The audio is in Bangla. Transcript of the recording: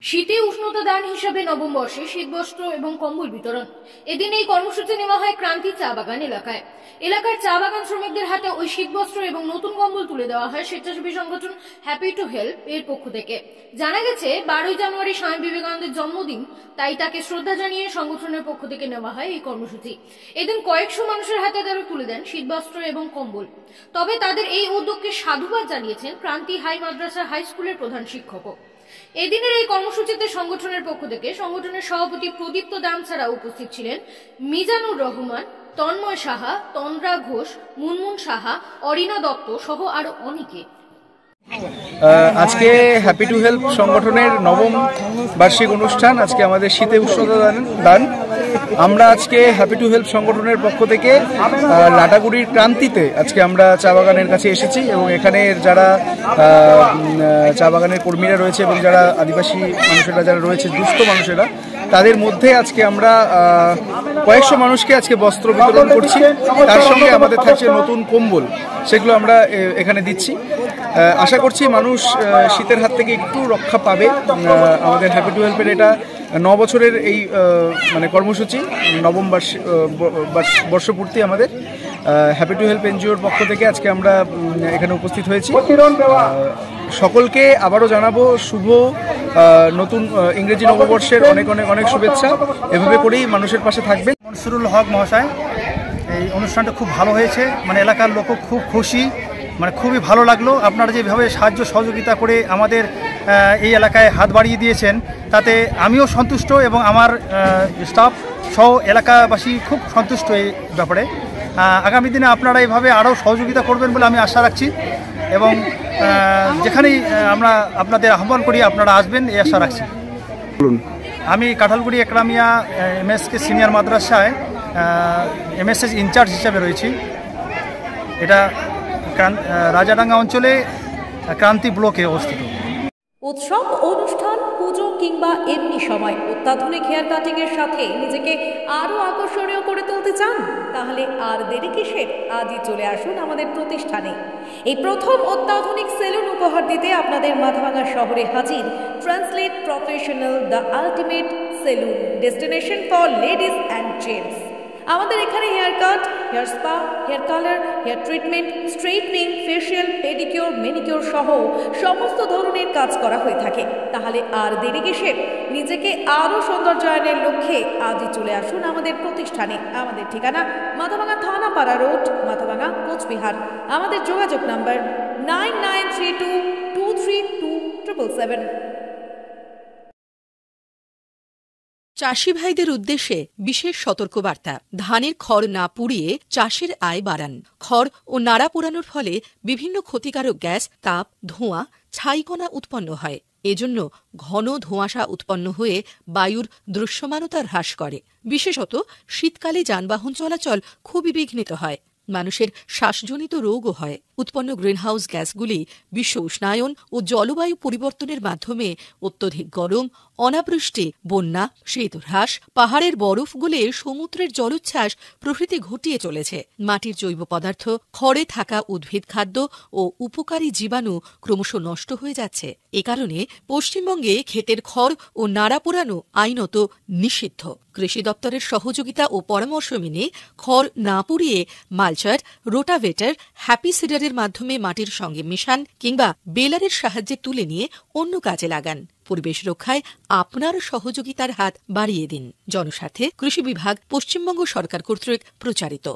শীতে উষ্ণতা দান হিসাবে নবম বর্ষে শীতবস্ত্র এবং কম্বল বিতরণ। এদিন এই কর্মসূচি নেওয়া হয় ক্রান্তি চা বাগান এলাকায়। এলাকার চা বাগান শ্রমিকদের হাতে ওই শীতবস্ত্র এবং নতুন কম্বল তুলে দেওয়া হয় স্বেচ্ছাসেবী সংগঠন হ্যাপি টু হেল্প এর পক্ষ থেকে। জানা গেছে 12 জানুয়ারি স্বামী বিবেকানন্দের জন্মদিন, তাই তাকে শ্রদ্ধা জানিয়ে সংগঠনের পক্ষ থেকে নেওয়া হয় এই কর্মসূচি। এদিন কয়েকশো মানুষের হাতে তারা তুলে দেন শীতবস্ত্র এবং কম্বল। তবে তাদের এই উদ্যোগকে সাধুবাদ জানিয়েছেন ক্রান্তি হাই মাদ্রাসা হাই স্কুলের প্রধান শিক্ষকও। এদিনের এই কর্মসূচিতে সংগঠনের পক্ষ থেকে সংগঠনের সভাপতি প্রদীপ্ত দাম ছাড়াও উপস্থিত ছিলেন মিজানুর রহমান, তন্ময় সাহা, তন্দ্রা ঘোষ, মুনমুন সাহা, অরিনা দত্ত সহ আরো অনেকে। আজকে হ্যাপি টু হেল্প সংগঠনের নবম বার্ষিক অনুষ্ঠান। আজকে আমাদের শীতে উষ্ণতা দান। আমরা আজকে হ্যাপি টু হেল্প সংগঠনের পক্ষ থেকে লাটাগুড়ির ক্রান্তিতে আজকে আমরা চা বাগানের কাছে এসেছি এবং এখানে যারা চা বাগানের কর্মীরা রয়েছে এবং যারা আদিবাসী মানুষেরা যারা রয়েছে, দুস্থ মানুষেরা, তাদের মধ্যে আজকে আমরা কয়েকশো মানুষকে আজকে বস্ত্র বিতরণ করছি। তার সঙ্গে আমাদের থাকছে নতুন কম্বল, সেগুলো আমরা এখানে দিচ্ছি। আশা করছি মানুষ শীতের হাত থেকে একটু রক্ষা পাবে। আমাদের হ্যাপি টু হেল্পের এটা 9 বছরের এই কর্মসূচি, নবম বর্ষপূর্তি আমাদের হ্যাপি টু হেল্প এনজিওর পক্ষ থেকে আজকে আমরা এখানে উপস্থিত হয়েছি। সকলকে আবারও জানাবো শুভ নতুন ইংরেজি নববর্ষের অনেক অনেক অনেক শুভেচ্ছা। এভাবে করেই মানুষের পাশে থাকবেন। মনসুরুল হক মহাশয়, এই অনুষ্ঠানটা খুব ভালো হয়েছে, এলাকার লোকও খুব খুশি, খুবই ভালো লাগলো। আপনারা যেভাবে সাহায্য সহযোগিতা করে আমাদের এই এলাকায় হাত বাড়িয়ে দিয়েছেন, তাতে আমিও সন্তুষ্ট এবং আমার স্টাফ সহ এলাকাবাসী খুব সন্তুষ্ট এই ব্যাপারে। আগামী দিনে আপনারা এইভাবে আরও সহযোগিতা করবেন বলে আমি আশা রাখছি এবং যেখানেই আমরা আপনাদের আহ্বান করি আপনারা আসবেন এই আশা রাখছি। আমি কাঁঠালগুড়ি একরামিয়া এমএসকে সিনিয়র মাদ্রাসায় এমএসএস ইনচার্জ হিসাবে রয়েছি। এটা রাজাডাঙ্গা অঞ্চলে ক্রান্তি ব্লকে অবস্থিত। উৎসব, অনুষ্ঠান, পুজো কিংবা এমনি সময় অত্যাধুনিক হেয়ার কাটিং এর সাথে নিজেকে আরো আকর্ষণীয় করে তুলতে চান? তাহলে আর দেরি কিসের? আজই চলে আসুন আমাদের প্রতিষ্ঠানে। এই প্রথম অত্যাধুনিক সেলুন উপহার দিতে আপনাদের মাথাভাঙা শহরে হাজির translate professional, the ultimate salon, destination for ladies and gents. আমাদের এখানে hair cut, hair spa, hair colour, hair treatment, straightening, facial, pedicure, manicure সহ সমস্ত ধরনের কাজ করা হয়ে থাকে। তাহলে আর দেরি কিসের? নিজেকে আরও সৌন্দর্যায়নের লক্ষ্যে আজই চলে আসুন আমাদের প্রতিষ্ঠানে। আমাদের ঠিকানা মাথাভাঙা থানাপাড়া রোড, মাথাভাঙা, কোচবিহার। আমাদের যোগাযোগ নাম্বার 9932232777। চাষি ভাইদের উদ্দেশ্যে বিশেষ সতর্কবার্তা। ধানের খড় না পুড়িয়ে চাষের আয় বাড়ান। খড় ও নাড়া পোড়ানোর ফলে বিভিন্ন ক্ষতিকারক গ্যাস, তাপ, ধোঁয়া, ছাইকণা উৎপন্ন হয়। এজন্য ঘন ধোঁয়াশা উৎপন্ন হয়ে বায়ুর দৃশ্যমানতা হ্রাস করে। বিশেষত শীতকালে যানবাহন চলাচল খুবই বিঘ্নিত হয়। মানুষের শ্বাসজনিত রোগও হয়। উৎপন্ন গ্রিনহাউস গ্যাসগুলি বিশ্ব উষ্ণায়ন ও জলবায়ু পরিবর্তনের মাধ্যমে অত্যধিক গরম, অনাবৃষ্টি, বন্যা, শীতহ্রাস, পাহাড়ের বরফ গলে সমুদ্রের জলোচ্ছ্বাস প্রভৃতি ঘটিয়ে চলেছে। মাটির জৈব পদার্থ, খড়ে থাকা উদ্ভিদ খাদ্য ও উপকারী জীবাণু ক্রমশ নষ্ট হয়ে যাচ্ছে। এ কারণে পশ্চিমবঙ্গে ক্ষেতের খড় ও নাড়া পোড়ানো আইনত নিষিদ্ধ। কৃষি দপ্তরের সহযোগিতা ও পরামর্শ মেনে খড় না পুড়িয়ে মালচার, রোটাভেটার, হ্যাপি সিডারের মাধ্যমে মাটির সঙ্গে মেশান কিংবা বেলারের সাহায্যে তুলে নিয়ে অন্য কাজে লাগান। পরিবেশ রক্ষায় আপনার সহযোগিতার হাত বাড়িয়ে দিন। জনস্বার্থে কৃষি বিভাগ, পশ্চিমবঙ্গ সরকার কর্তৃক প্রচারিত।